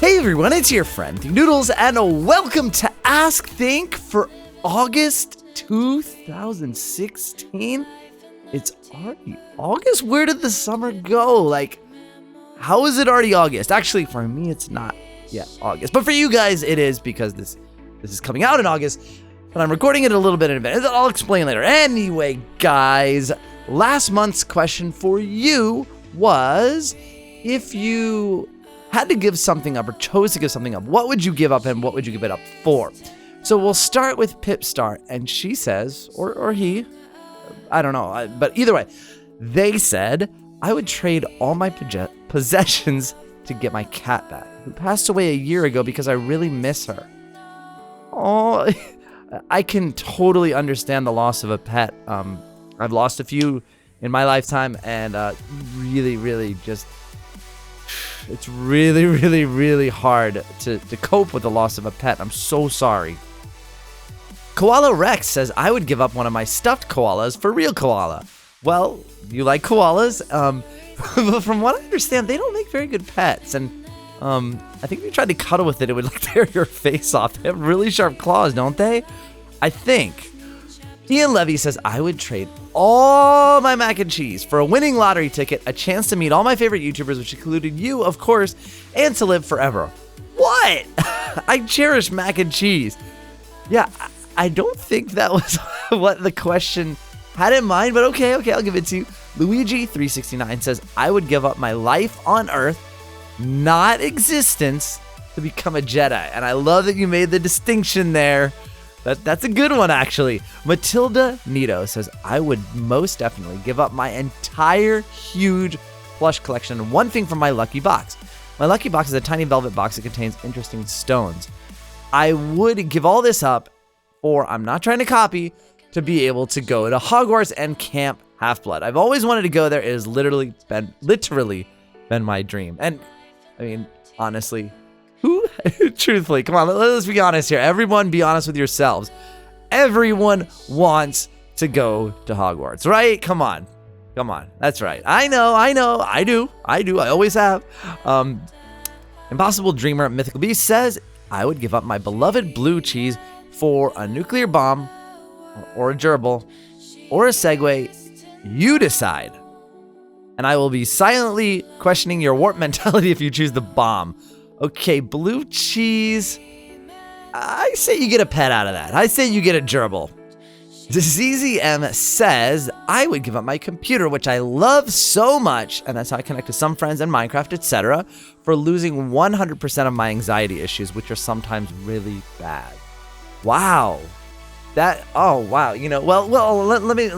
Hey everyone, it's your friend Thinknoodles, and welcome to Ask Think for August 2016. It's already August? Where did the summer go? Like, how is it already August? Actually, for me, it's not yet August. But for you guys, it is, because this is coming out in August, but I'm recording it a little bit in advance. I'll explain later. Anyway, guys, last month's question for you was, if you had to give something up or chose to give something up, what would you give up and what would you give it up for? So we'll start with Pipstar, and she says, or he, I don't know, but either way, they said, I would trade all my possessions to get my cat back, who passed away a year ago because I really miss her. Oh, I can totally understand the loss of a pet. I've lost a few in my lifetime, and really just, it's really hard to cope with the loss of a pet. I'm so sorry. Koala Rex says, I would give up one of my stuffed koalas for real koala. Well, you like koalas? But from what I understand, they don't make very good pets. And I think if you tried to cuddle with it, it would like tear your face off. They have really sharp claws, don't they? I think. Ian Levy says, I would trade all my mac and cheese for a winning lottery ticket, a chance to meet all my favorite YouTubers, which included you, of course, and to live forever. What? I cherish mac and cheese. Yeah, I don't think that was what the question had in mind, but okay, I'll give it to you. Luigi369 says, I would give up my life on Earth, not existence, to become a Jedi. And I love that you made the distinction there. That's a good one, actually. Matilda Nito says, I would most definitely give up my entire huge plush collection and one thing from my lucky box. My lucky box is a tiny velvet box that contains interesting stones. I would give all this up, or I'm not trying to copy, to be able to go to Hogwarts and Camp Half-Blood. I've always wanted to go there. It has literally been my dream. And I mean, honestly, truthfully, come on, let's be honest here. Everyone be honest with yourselves. Everyone wants to go to Hogwarts, right? Come on. That's right. I know. I do. I always have. Impossible Dreamer Mythical Beast says, I would give up my beloved blue cheese for a nuclear bomb or a gerbil or a Segway. You decide. And I will be silently questioning your warp mentality if you choose the bomb. Okay, blue cheese. I say you get a pet out of that. I say you get a gerbil. ZZM says, I would give up my computer, which I love so much, and that's how I connect to some friends in Minecraft, etc., for losing 100% of my anxiety issues, which are sometimes really bad. Wow. Wow. You know, well, let me,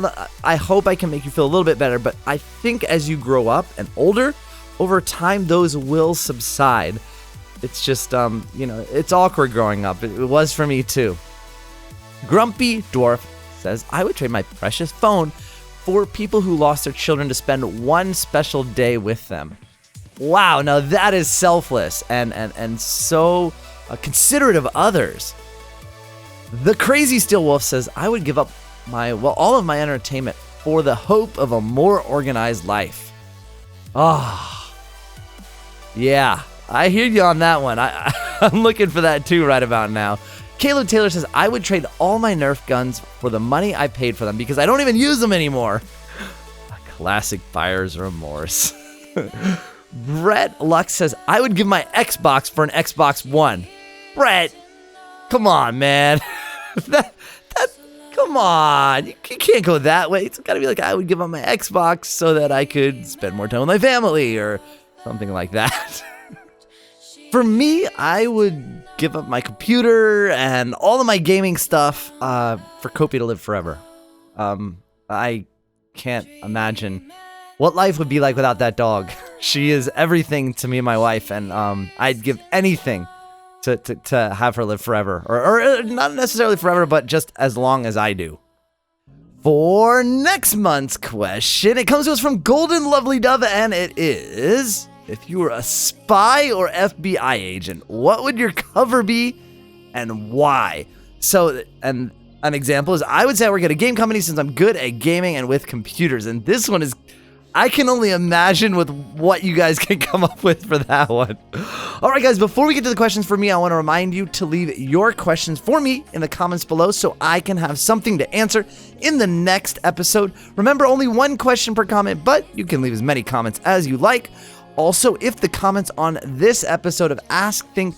I hope I can make you feel a little bit better, but I think as you grow up and older, over time, those will subside. It's just, it's awkward growing up. It was for me too. Grumpy Dwarf says, I would trade my precious phone for people who lost their children to spend one special day with them. Wow, now that is selfless and so considerate of others. The Crazy Steel Wolf says, I would give up all of my entertainment for the hope of a more organized life. Yeah. I hear you on that one. I'm looking for that too right about now. Caleb Taylor says, I would trade all my Nerf guns for the money I paid for them because I don't even use them anymore. A classic buyer's remorse. Brett Lux says, I would give my Xbox for an Xbox One. Brett, come on, man. Come on. You can't go that way. It's got to be like, I would give up my Xbox so that I could spend more time with my family or something like that. For me, I would give up my computer and all of my gaming stuff for Kopi to live forever. I can't imagine what life would be like without that dog. She is everything to me and my wife, and I'd give anything to have her live forever. Or not necessarily forever, but just as long as I do. For next month's question, it comes to us from Golden Lovely Dove, and it is, if you were a spy or FBI agent, what would your cover be and why? So, and an example is, I would say I work at a game company since I'm good at gaming and with computers. And this one is, I can only imagine with what you guys can come up with for that one. All right, guys, before we get to the questions for me, I want to remind you to leave your questions for me in the comments below so I can have something to answer in the next episode. Remember, only one question per comment, but you can leave as many comments as you like. Also, if the comments on this episode of Ask Think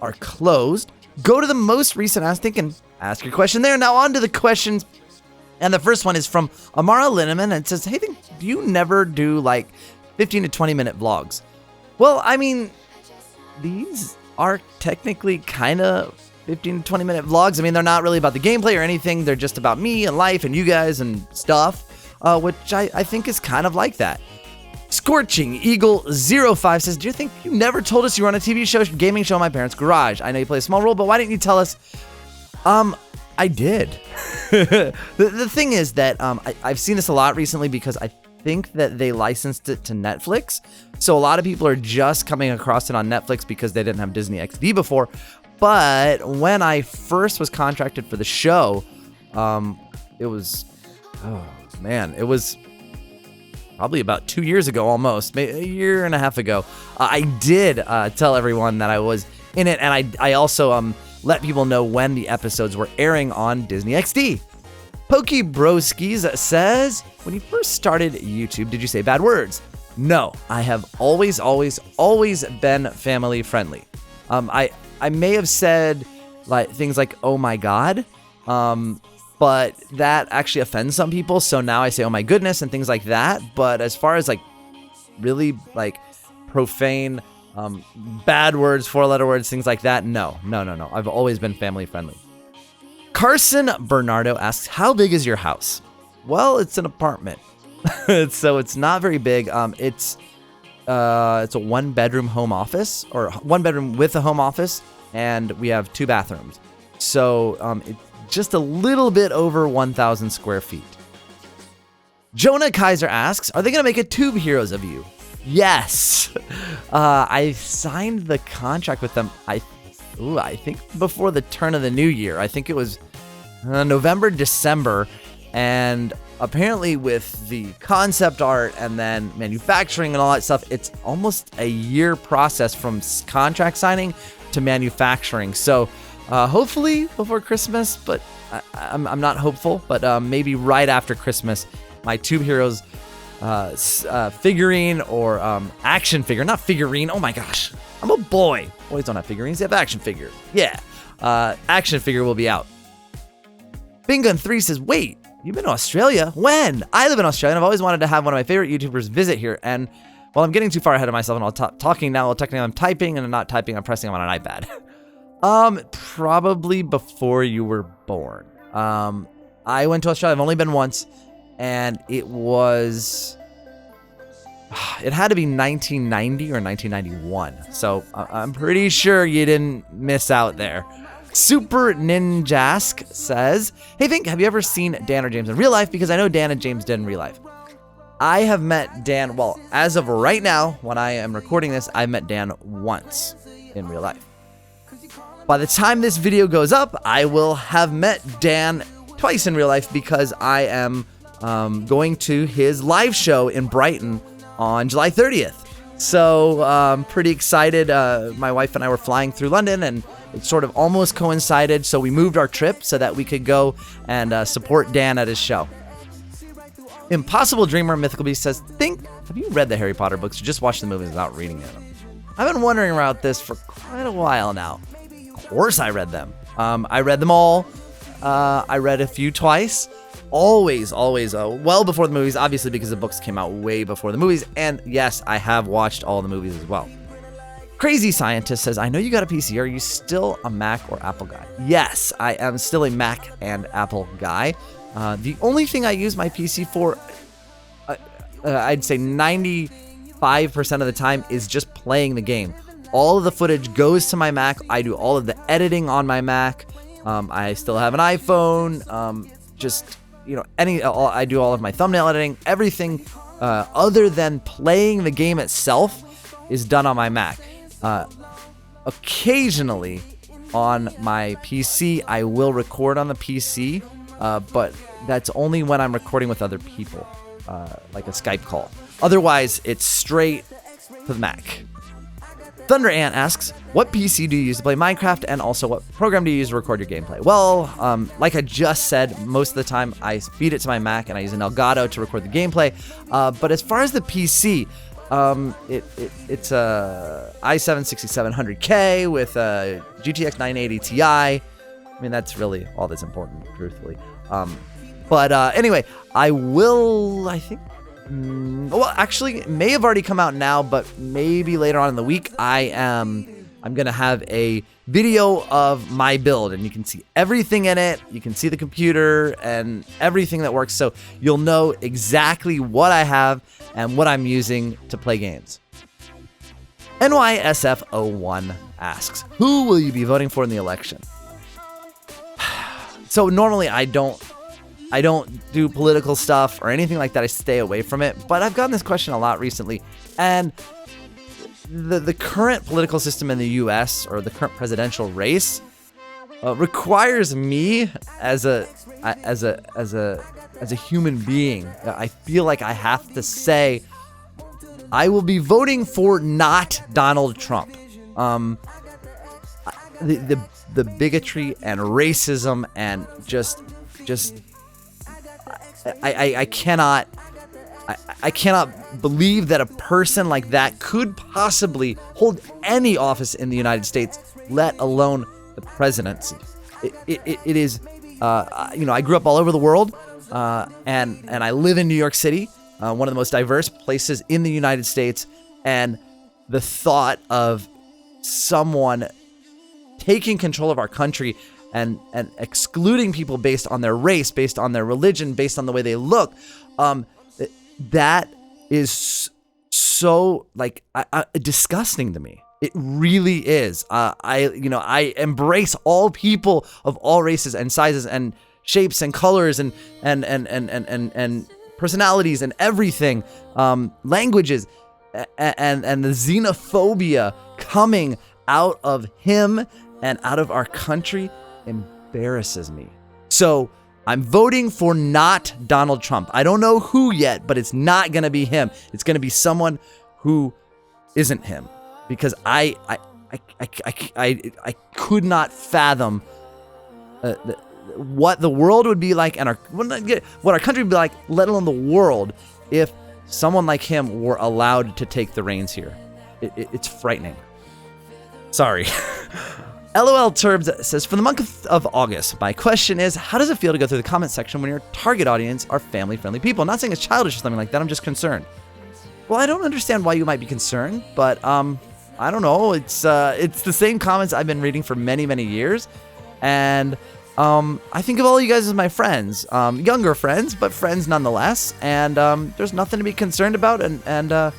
are closed, go to the most recent Ask Think and ask your question there. Now on to the questions. And the first one is from Amara Linneman, and it says, hey, do you never do like 15 to 20 minute vlogs? Well, I mean, these are technically kind of 15 to 20 minute vlogs. I mean, they're not really about the gameplay or anything. They're just about me and life and you guys and stuff, which I think is kind of like that. Scorching Eagle 05 says, do you think you never told us you were on a TV show, gaming show in my parents' garage? I know you play a small role, but why didn't you tell us? I did. The thing is that I've seen this a lot recently because I think that they licensed it to Netflix. So a lot of people are just coming across it on Netflix because they didn't have Disney XD before. But when I first was contracted for the show, it was probably about 2 years ago, almost a year and a half ago. I did tell everyone that I was in it, and I also let people know when the episodes were airing on Disney XD. Pokey Broskis says, when you first started YouTube, did you say bad words? No, I have always been family friendly. I may have said like things like, oh my God, but that actually offends some people. So now I say, oh my goodness, and things like that. But as far as like really like profane, bad words, 4-letter words, things like that, no. I've always been family friendly. Carson Bernardo asks, how big is your house? Well, it's an apartment. So it's not very big. It's a 1-bedroom home office, or 1 bedroom with a home office, and we have 2 bathrooms. So it's just a little bit over 1,000 square feet. Jonah Kaiser asks, are they going to make a Tube Heroes of you? Yes. I signed the contract with them, I think before the turn of the new year. I think it was November, December. And apparently with the concept art and then manufacturing and all that stuff, it's almost a year process from contract signing to manufacturing. So hopefully before Christmas, but I'm not hopeful, but maybe right after Christmas, my Tube Heroes figurine or action figure, not figurine. Oh my gosh, I'm a boy. Boys don't have figurines, they have action figures. Yeah, action figure will be out. Bingun3 says, wait, you've been to Australia? When? I live in Australia and I've always wanted to have one of my favorite YouTubers visit here. And while I'm getting too far ahead of myself and I'll talking now, technically I'm typing and I'm not typing, I'm pressing on an iPad. Probably before you were born. I went to Australia, I've only been once. And it had to be 1990 or 1991. So I'm pretty sure you didn't miss out there. Super Ninjask says, hey, Vink, have you ever seen Dan or James in real life? Because I know Dan and James did in real life. I have met Dan, well, as of right now, when I am recording this, I've met Dan once in real life. By the time this video goes up, I will have met Dan twice in real life because I am going to his live show in Brighton on July 30th. So I'm pretty excited. My wife and I were flying through London and it sort of almost coincided. So we moved our trip so that we could go and support Dan at his show. Impossible Dreamer Mythical Beast says, have you read the Harry Potter books or just watched the movies without reading them? I've been wondering about this for quite a while now. Of course I read them. I read them all. I read a few twice. Always, well before the movies, obviously because the books came out way before the movies. And yes, I have watched all the movies as well. Crazy Scientist says, I know you got a PC. Are you still a Mac or Apple guy? Yes, I am still a Mac and Apple guy. The only thing I use my PC for, I'd say 95% of the time, is just playing the game. All of the footage goes to my Mac. I do all of the editing on my Mac. I still have an iPhone. I do all of my thumbnail editing. Everything other than playing the game itself is done on my Mac. Occasionally on my PC, I will record on the PC, but that's only when I'm recording with other people. like a Skype call. Otherwise, it's straight to the Mac. Thunder Ant asks, what PC do you use to play Minecraft, and also what program do you use to record your gameplay? Well, like I just said, most of the time I feed it to my Mac and I use an Elgato to record the gameplay. But as far as the PC, it's a i7-6700K with a GTX 980 Ti. I mean, that's really all that's important, truthfully. But anyway, I think. Well, actually, it may have already come out now, but maybe later on in the week, I'm gonna have a video of my build, and you can see everything in it. You can see the computer and everything that works, so you'll know exactly what I have and what I'm using to play games. NYSF01 asks, who will you be voting for in the election? So normally I don't do political stuff or anything like that. I stay away from it. But I've gotten this question a lot recently. And the current political system in the US, or the current presidential race, requires me as a human being. I feel like I have to say I will be voting for not Donald Trump. The bigotry and racism and just I cannot believe that a person like that could possibly hold any office in the United States, let alone the presidency. It is, I grew up all over the world, and I live in New York City, one of the most diverse places in the United States, and the thought of someone taking control of our country and excluding people based on their race, based on their religion, based on the way they look, that is so disgusting to me. It really is. I embrace all people of all races and sizes and shapes and colors and personalities and everything, languages, and the xenophobia coming out of him and out of our country embarrasses me. So I'm voting for not Donald Trump. I don't know who yet, but it's not going to be him. It's going to be someone who isn't him, because I could not fathom what the world would be like and what our country would be like, let alone the world, if someone like him were allowed to take the reins here. It's frightening. Sorry. LOL Turbs says, for the month of August, my question is, how does it feel to go through the comment section when your target audience are family-friendly people? I'm not saying it's childish or something like that, I'm just concerned. Well, I don't understand why you might be concerned, but I don't know. It's the same comments I've been reading for many, many years, and I think of all you guys as my friends, younger friends, but friends nonetheless, and there's nothing to be concerned about, and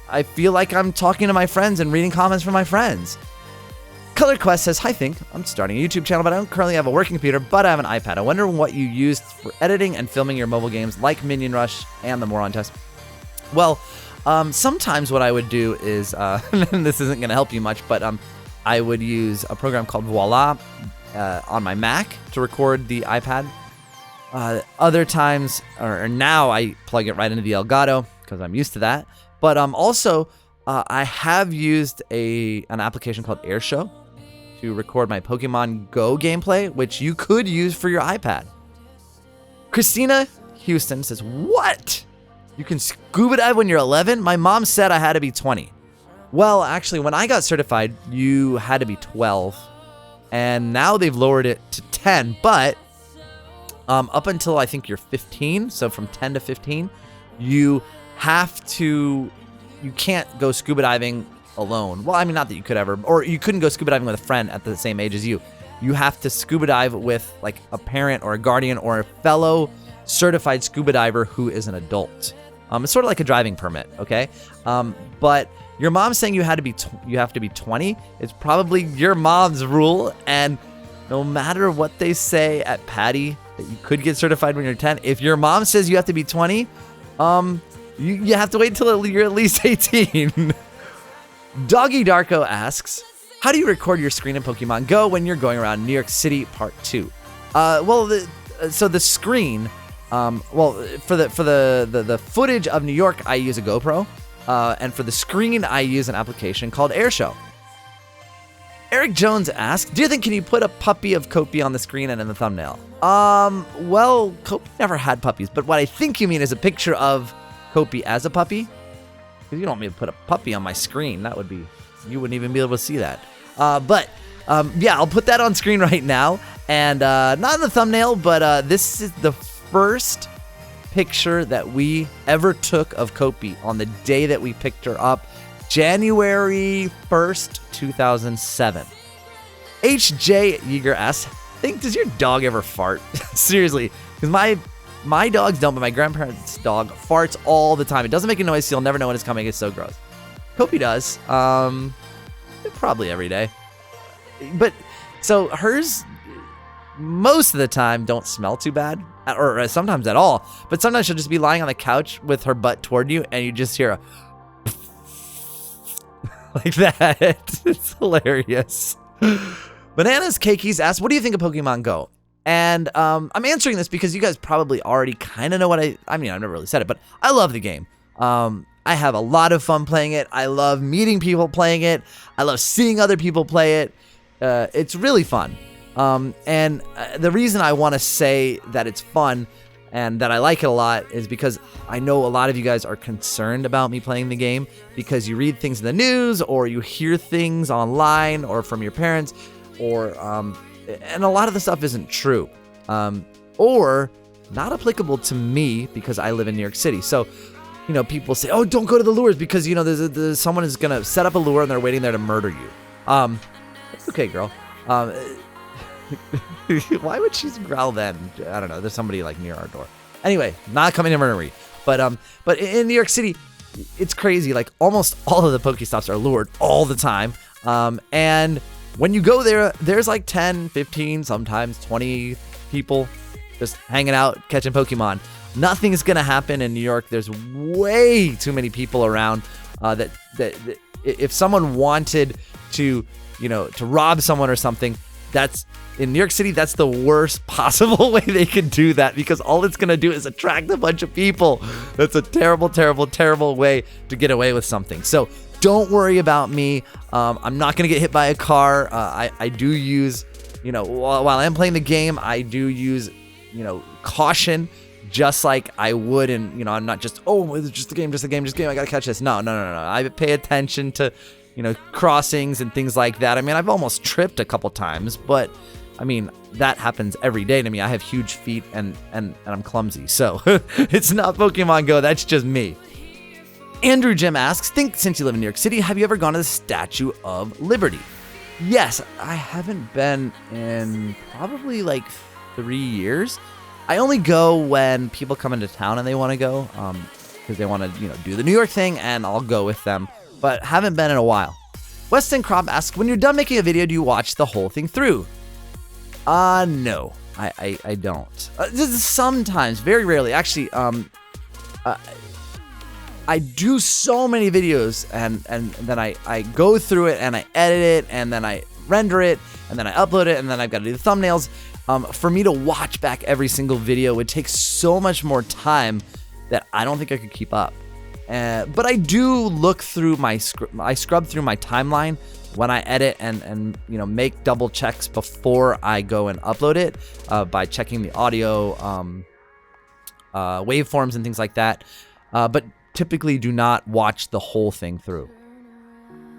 I feel like I'm talking to my friends and reading comments from my friends. Color Quest says, hi Think, I'm starting a YouTube channel, but I don't currently have a working computer, but I have an iPad. I wonder what you used for editing and filming your mobile games like Minion Rush and the Moron Test. Well, sometimes what I would do is, and this isn't going to help you much, but I would use a program called Voila on my Mac to record the iPad. Other times, or now I plug it right into the Elgato because I'm used to that. But also, I have used an application called Airshow to record my Pokemon Go gameplay, which you could use for your iPad. Christina Houston says, what? You can scuba dive when you're 11? My mom said I had to be 20. Well, actually, when I got certified, you had to be 12. And now they've lowered it to 10. But up until I think you're 15, so from 10 to 15, you can't go scuba diving alone. Well, I mean, not that you could ever, or you couldn't go scuba diving with a friend at the same age as you. You have to scuba dive with like a parent or a guardian or a fellow certified scuba diver who is an adult. It's sort of like a driving permit, okay? But your mom's saying you have to be 20. It's probably your mom's rule, and no matter what they say at Patty that you could get certified when you're 10, if your mom says you have to be 20, you have to wait until you're at least 18. Doggy Darko asks, how do you record your screen in Pokemon Go when you're going around New York City Part 2? So the screen Well, for the footage of New York, I use a GoPro, and for the screen, I use an application called AirShow. Eric Jones asks, do you think can you put a puppy of Kopi on the screen and in the thumbnail? Well, Kopi never had puppies, but what I think you mean is a picture of Kopi as a puppy. Because you don't want me to put a puppy on my screen. That would be, you wouldn't even be able to see that. Yeah, I'll put that on screen right now. And not in the thumbnail, but this is the first picture that we ever took of Kopi on the day that we picked her up, January 1st, 2007. HJ Yeager asks, does your dog ever fart? Seriously, because my dogs don't, but my grandparents' dog farts all the time. It doesn't make a noise, so you'll never know when it's coming. It's so gross. Kopi does, probably every day. But, so hers, most of the time, don't smell too bad, or sometimes at all. But sometimes she'll just be lying on the couch with her butt toward you, and you just hear a like that. It's hilarious. Bananas Cakeys asks, what do you think of Pokemon Go? And I'm answering this because you guys probably already kind of know what I mean, I've never really said it, but I love the game. I have a lot of fun playing it. I love meeting people playing it. I love seeing other people play it. It's really fun. And the reason I want to say that it's fun and that I like it a lot is because I know a lot of you guys are concerned about me playing the game because you read things in the news or you hear things online or from your parents or and a lot of the stuff isn't true or not applicable to me because I live in New York City. So, you know, people say, oh, don't go to the lures because, you know, there's someone is going to set up a lure and they're waiting there to murder you. It's okay, girl. Why would she growl then? I don't know. There's somebody like near our door. Anyway, not coming to murder me. But in New York City, it's crazy. Like almost all of the Pokestops are lured all the time. And when you go there, there's like 10, 15, sometimes 20 people just hanging out, catching Pokemon. Nothing's going to happen in New York. There's way too many people around that if someone wanted to, you know, to rob someone or something, that's in New York City, that's the worst possible way they could do that because all it's going to do is attract a bunch of people. That's a terrible, terrible, terrible way to get away with something. So don't worry about me. I'm not going to get hit by a car. I do use, you know, while I'm playing the game, I do use, you know, caution just like I would. And, you know, I'm not just, oh, it's just a game. I got to catch this. No. I pay attention to, you know, crossings and things like that. I mean, I've almost tripped a couple times, but I mean, that happens every day to me. I have huge feet and I'm clumsy. So it's not Pokemon Go. That's just me. Andrew Jim asks, since you live in New York City, have you ever gone to the Statue of Liberty? Yes, I haven't been in probably like 3 years. I only go when people come into town and they want to go because they want to, you know, do the New York thing and I'll go with them. But haven't been in a while. Weston Crop asks, when you're done making a video, do you watch the whole thing through? No, I don't. Sometimes, very rarely. Actually, I do so many videos and then I go through it and I edit it and then I render it and then I upload it and then I've got to do the thumbnails. For me to watch back every single video would take so much more time that I don't think I could keep up. But I do look through I scrub through my timeline when I edit and you know, make double checks before I go and upload it by checking the audio waveforms and things like that. But typically do not watch the whole thing through.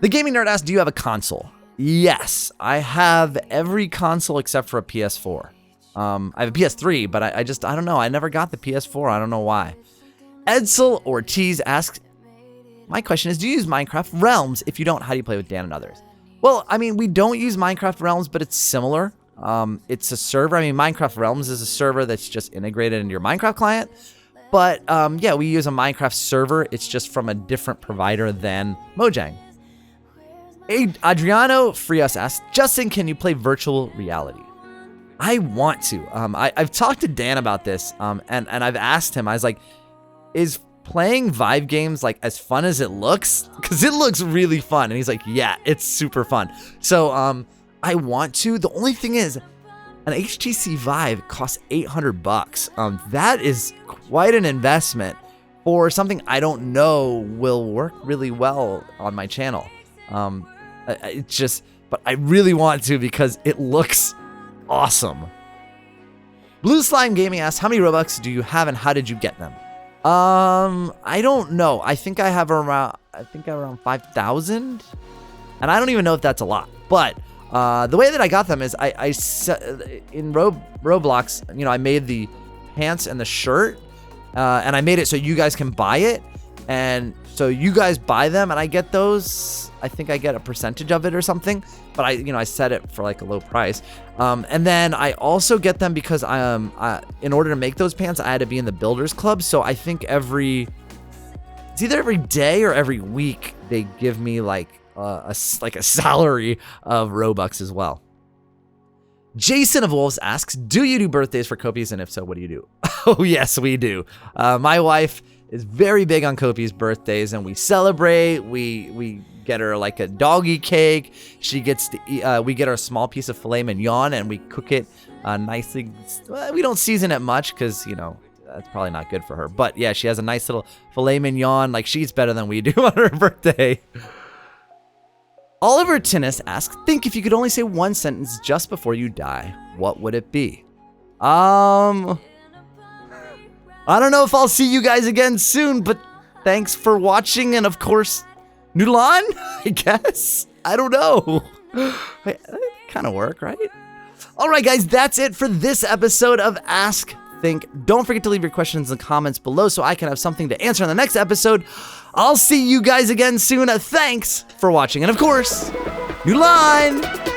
The Gaming Nerd asks, do you have a console? Yes, I have every console except for a PS4. I have a PS3, but I don't know. I never got the PS4. I don't know why. Edsel Ortiz asks, my question is, do you use Minecraft Realms? If you don't, how do you play with Dan and others? Well, I mean, we don't use Minecraft Realms, but it's similar. It's a server. I mean, Minecraft Realms is a server that's just integrated into your Minecraft client. But yeah, we use a Minecraft server. It's just from a different provider than Mojang. Adriano Frias asks, Justin, can you play virtual reality? I want to. I've talked to Dan about this, and I've asked him, I was like, is playing Vive games like as fun as it looks? Because it looks really fun. And he's like, yeah, it's super fun. So I want to. The only thing is, An HTC Vive costs $800. That is quite an investment for something I don't know will work really well on my channel. It's just, but I really want to because it looks awesome. Blue Slime Gaming asks, how many Robux do you have and how did you get them? I don't know. I think I have around 5,000, and I don't even know if that's a lot. But the way that I got them is I in Roblox, you know, I made the pants and the shirt, and I made it so you guys can buy it, and so you guys buy them, and I get those. I think I get a percentage of it or something, but I set it for like a low price. And then I also get them because in order to make those pants, I had to be in the Builders Club. So I think it's either every day or every week they give me like a salary of Robux as well. Jason of Wolves asks, do you do birthdays for Kopi's? And if so, what do you do? Oh, yes, we do. My wife is very big on Kopi's birthdays, and we celebrate. We get her like a doggy cake. She gets to eat, we get her a small piece of filet mignon, and we cook it nicely. We don't season it much because, you know, that's probably not good for her. But yeah, she has a nice little filet mignon. Like, she eats better than we do on her birthday. Oliver Tinnis asks, think if you could only say one sentence just before you die, what would it be? I don't know if I'll see you guys again soon, but thanks for watching, and of course, noodle on, I guess? I don't know. It kind of work, right? All right, guys, that's it for this episode of Ask Think. Don't forget to leave your questions in the comments below so I can have something to answer in the next episode. I'll see you guys again soon. Thanks for watching, and of course, noodle on!